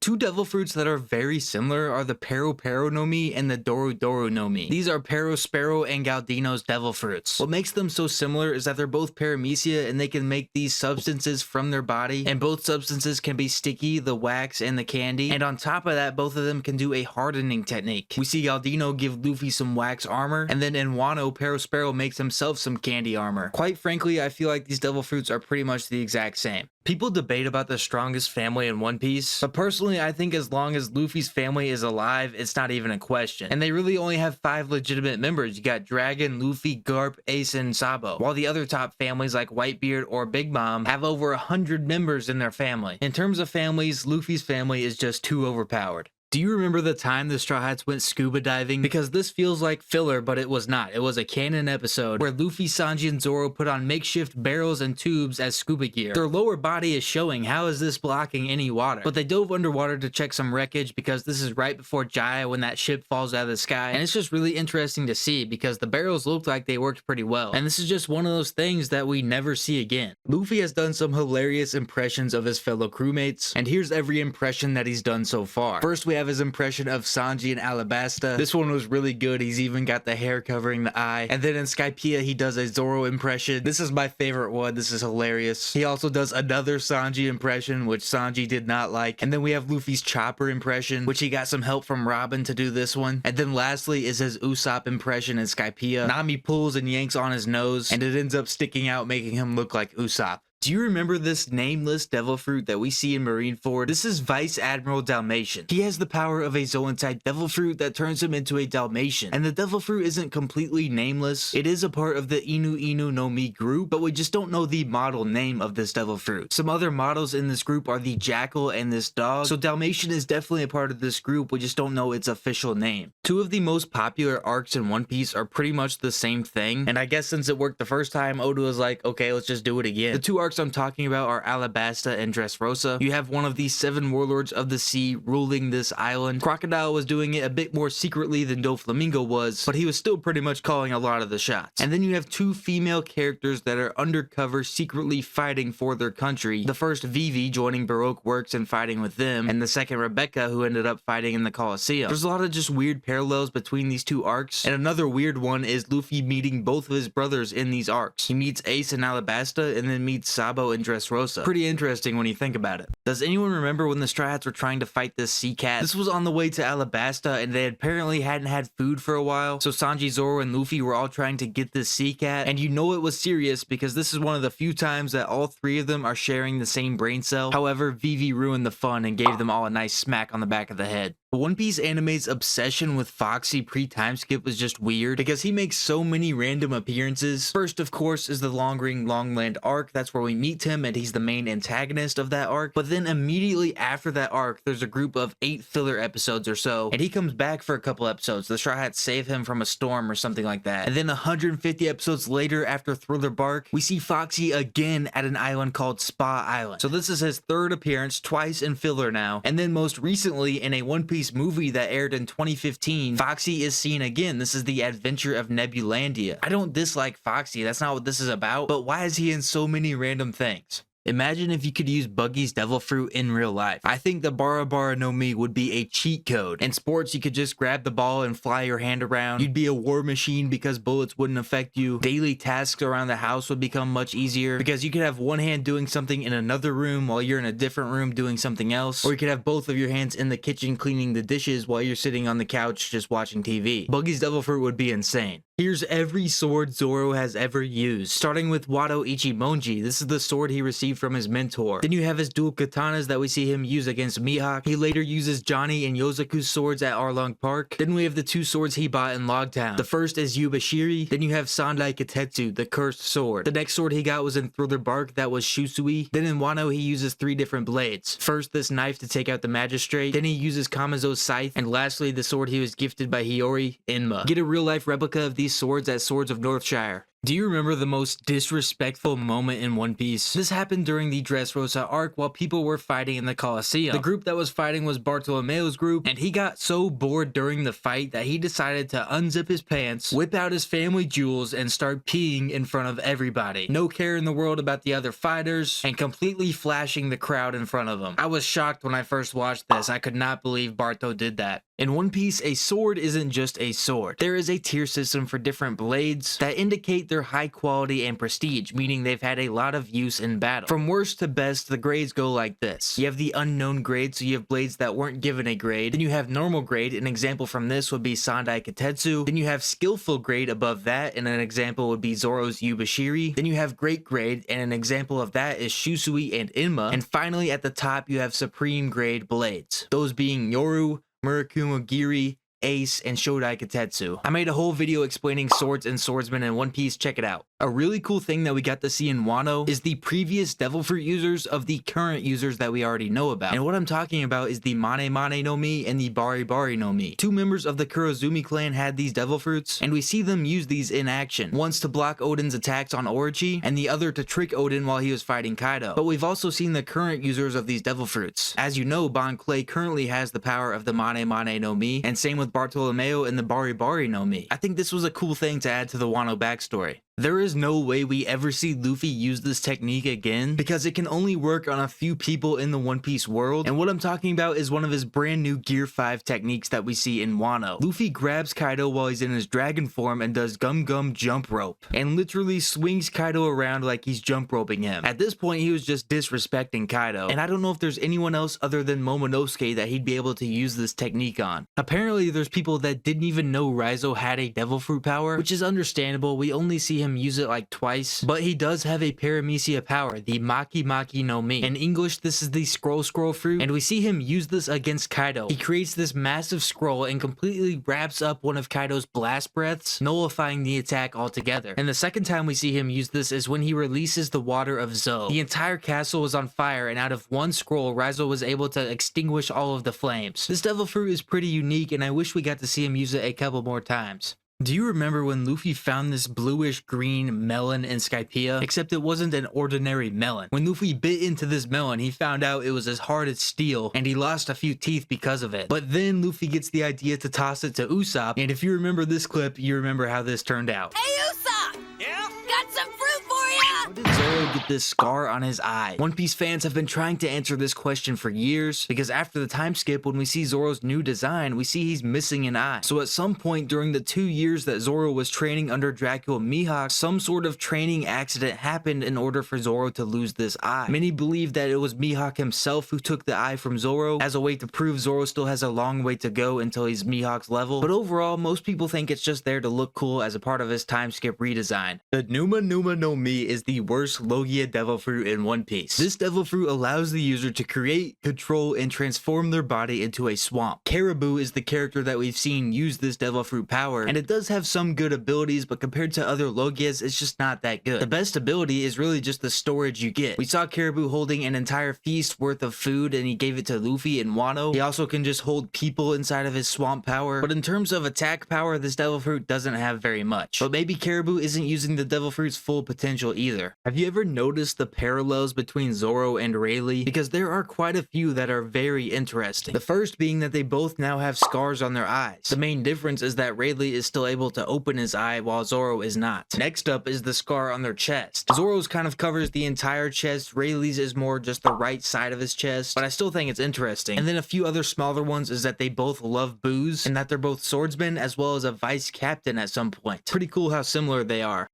Two devil fruits that are very similar are the Pero no Mi and the Doru no Mi. These are Perospero and Galdino's devil fruits. What makes them so similar is that they're both paramecia and they can make these substances from their body, and both substances can be sticky, the wax and the candy, and on top of that both of them can do a hardening technique. We see Galdino give Luffy some wax armor, and then in Wano, Perospero makes himself some candy armor. Quite frankly, I feel like these devil fruits are pretty much the exact same. People debate about the strongest family in One Piece, but personally I think as long as Luffy's family is alive, it's not even a question. And they really only have 5 legitimate members. You got Dragon, Luffy, Garp, Ace, and Sabo. While the other top families like Whitebeard or Big Mom have over 100 members in their family. In terms of families, Luffy's family is just too overpowered. Do you remember the time the Straw Hats went scuba diving? Because this feels like filler, but it was not. It was a canon episode where Luffy, Sanji, and Zoro put on makeshift barrels and tubes as scuba gear. Their lower body is showing. How is this blocking any water? But they dove underwater to check some wreckage because this is right before Jaya when that ship falls out of the sky. And it's just really interesting to see because the barrels looked like they worked pretty well. And this is just one of those things that we never see again. Luffy has done some hilarious impressions of his fellow crewmates, and here's every impression that he's done so far. First, we have his impression of Sanji and Alabasta. This one was really good. He's even got the hair covering the eye. And then in Skypiea, he does a Zoro impression. This is my favorite one. This is hilarious. He also does another Sanji impression, which Sanji did not like. And then we have Luffy's Chopper impression, which he got some help from Robin to do this one. And then lastly is his Usopp impression in Skypiea. Nami pulls and yanks on his nose, and it ends up sticking out, making him look like Usopp. Do you remember this nameless devil fruit that we see in Marineford? This is Vice Admiral Dalmatian. He has the power of a Zoan-type devil fruit that turns him into a Dalmatian. And the devil fruit isn't completely nameless. It is a part of the Inu no Mi group, but we just don't know the model name of this devil fruit. Some other models in this group are the Jackal and this dog. So Dalmatian is definitely a part of this group. We just don't know its official name. Two of the most popular arcs in One Piece are pretty much the same thing. And I guess since it worked the first time, Oda was like, okay, let's just do it again. The two arcs I'm talking about are Alabasta and Dressrosa. You have one of the 7 warlords of the sea ruling this island. Crocodile was doing it a bit more secretly than Doflamingo was, but he was still pretty much calling a lot of the shots. And then you have 2 female characters that are undercover secretly fighting for their country. The first, Vivi, joining Baroque Works and fighting with them, and the second, Rebecca, who ended up fighting in the Colosseum. There's a lot of just weird parallels between these 2 arcs, and another weird one is Luffy meeting both of his brothers in these arcs. He meets Ace and Alabasta, and then meets Sabo and Dressrosa. Pretty interesting when you think about it. Does anyone remember when the Straw Hats were trying to fight this sea cat? This was on the way to Alabasta, and they apparently hadn't had food for a while, so Sanji, Zoro, and Luffy were all trying to get this sea cat, and you know it was serious because this is one of the few times that all 3 of them are sharing the same brain cell. However, Vivi ruined the fun and gave them all a nice smack on the back of the head. One Piece anime's obsession with Foxy pre-time skip was just weird because he makes so many random appearances. First, of course, is the Long-Ring Longland arc. That's where we meet him and he's the main antagonist of that arc. But then immediately after that arc, there's a group of 8 filler episodes or so, and he comes back for a couple episodes. The Straw Hats save him from a storm or something like that. And then 150 episodes later, after Thriller Bark, we see Foxy again at an island called Spa Island. So this is his 3rd appearance, twice in filler now. And then most recently in a One Piece movie that aired in 2015, Foxy is seen again. This is the Adventure of Nebulandia. I don't dislike Foxy, that's not what this is about, but why is he in so many random things? Imagine if you could use Buggy's devil fruit in real life. I think the Bara no Mi would be a cheat code. In sports, you could just grab the ball and fly your hand around. You'd be a war machine because bullets wouldn't affect you. Daily tasks around the house would become much easier because you could have one hand doing something in another room while you're in a different room doing something else. Or you could have both of your hands in the kitchen cleaning the dishes while you're sitting on the couch just watching TV. Buggy's devil fruit would be insane. Here's every sword Zoro has ever used, starting with Wado Ichimonji. This is the sword he received from his mentor. Then you have his dual katanas that we see him use against Mihawk. He later uses Johnny and Yozaku's swords at Arlong Park. Then we have the 2 swords he bought in Logtown. The first is Yubashiri. Then you have Sandai Katetsu, the cursed sword. The next sword he got was in Thriller Bark, that was Shusui. Then in Wano he uses 3 different blades. First, this knife to take out the magistrate. Then he uses Kamazo's scythe. And lastly, the sword he was gifted by Hiyori, Enma. Get a real life replica of these swords at Swords of Northshire. Do you remember the most disrespectful moment in One Piece? This happened during the Dressrosa arc while people were fighting in the Colosseum. The group that was fighting was Bartolomeo's group, and he got so bored during the fight that he decided to unzip his pants, whip out his family jewels, and start peeing in front of everybody. No care in the world about the other fighters, and completely flashing the crowd in front of him. I was shocked when I first watched this. I could not believe Barto did that. In One Piece, a sword isn't just a sword. There is a tier system for different blades that indicate their high quality and prestige, meaning they've had a lot of use in battle. From worst to best, the grades go like this. You have the unknown grade, so you have blades that weren't given a grade. Then you have normal grade. An example from this would be Sandai Katetsu. Then you have skillful grade above that, and an example would be Zoro's Yubashiri. Then you have great grade, and an example of that is Shusui and Inma. And finally, at the top, you have supreme grade blades. Those being Yoru, Murakuma Giri, Ace, and Shodai Katetsu. I made a whole video explaining swords and swordsmen in One Piece, check it out. A really cool thing that we got to see in Wano is the previous Devil Fruit users of the current users that we already know about. And what I'm talking about is the Mane Mane no Mi and the Bari Bari no Mi. Two members of the Kurozumi clan had these Devil Fruits, and we see them use these in action. Once to block Odin's attacks on Orochi, and the other to trick Odin while he was fighting Kaido. But we've also seen the current users of these Devil Fruits. As you know, Bon Clay currently has the power of the Mane Mane no Mi, and same with Bartolomeo and the Bari Bari no Mi. I think this was a cool thing to add to the Wano backstory. There is no way we ever see Luffy use this technique again because it can only work on a few people in the One Piece world, and what I'm talking about is one of his brand new Gear 5 techniques that we see in Wano. Luffy grabs Kaido while he's in his dragon form and does Gum Gum Jump Rope, and literally swings Kaido around like he's jump roping him. At this point, he was just disrespecting Kaido, and I don't know if there's anyone else other than Momonosuke that he'd be able to use this technique on. Apparently, there's people that didn't even know Raizo had a Devil Fruit power, which is understandable. We only see him use it like twice, but he does have a paramecia power, the Maki Maki no Mi. In English, this is the Scroll Fruit, and we see him use this against Kaido. He creates this massive scroll and completely wraps up one of Kaido's blast breaths, nullifying the attack altogether. And the second time we see him use this is when he releases the water of Zo. The entire castle was on fire, and out of one scroll, Raizo was able to extinguish all of the flames. This Devil Fruit is pretty unique, and I wish we got to see him use it a couple more times. Do you remember when Luffy found this bluish green melon in Skypiea? Except it wasn't an ordinary melon. When Luffy bit into this melon, he found out it was as hard as steel, and he lost a few teeth because of it. But then Luffy gets the idea to toss it to Usopp, and if you remember this clip, you remember how this turned out. Hey Usopp! Yeah? Got some fruit for ya! How did Zoro get this scar on his eye? One Piece fans have been trying to answer this question for years, because after the time skip, when we see Zoro's new design, we see he's missing an eye. So at some point during the 2 years that Zoro was training under Dracula Mihawk, some sort of training accident happened in order for Zoro to lose this eye. Many believe that it was Mihawk himself who took the eye from Zoro as a way to prove Zoro still has a long way to go until he's Mihawk's level, but overall, most people think it's just there to look cool as a part of his time skip redesign. The Numa Numa no Mi is the worst Logia Devil Fruit in One Piece. This Devil Fruit allows the user to create, control, and transform their body into a swamp. Caribou is the character that we've seen use this Devil Fruit power, and it does have some good abilities, but compared to other Logias, it's just not that good. The best ability is really just the storage you get. We saw Caribou holding an entire feast worth of food, and he gave it to Luffy in Wano. He also can just hold people inside of his swamp power, but in terms of attack power, this Devil Fruit doesn't have very much. But maybe Caribou isn't using the Devil Fruit's full potential either. Have you ever noticed the parallels between Zoro and Rayleigh? Because there are quite a few that are very interesting. The first being that they both now have scars on their eyes. The main difference is that Rayleigh is still able to open his eye while Zoro is not. Next up is the scar on their chest. Zoro's kind of covers the entire chest, Rayleigh's is more just the right side of his chest, but I still think it's interesting. And then a few other smaller ones is that they both love booze, and that they're both swordsmen as well as a vice captain at some point. Pretty cool how similar they are.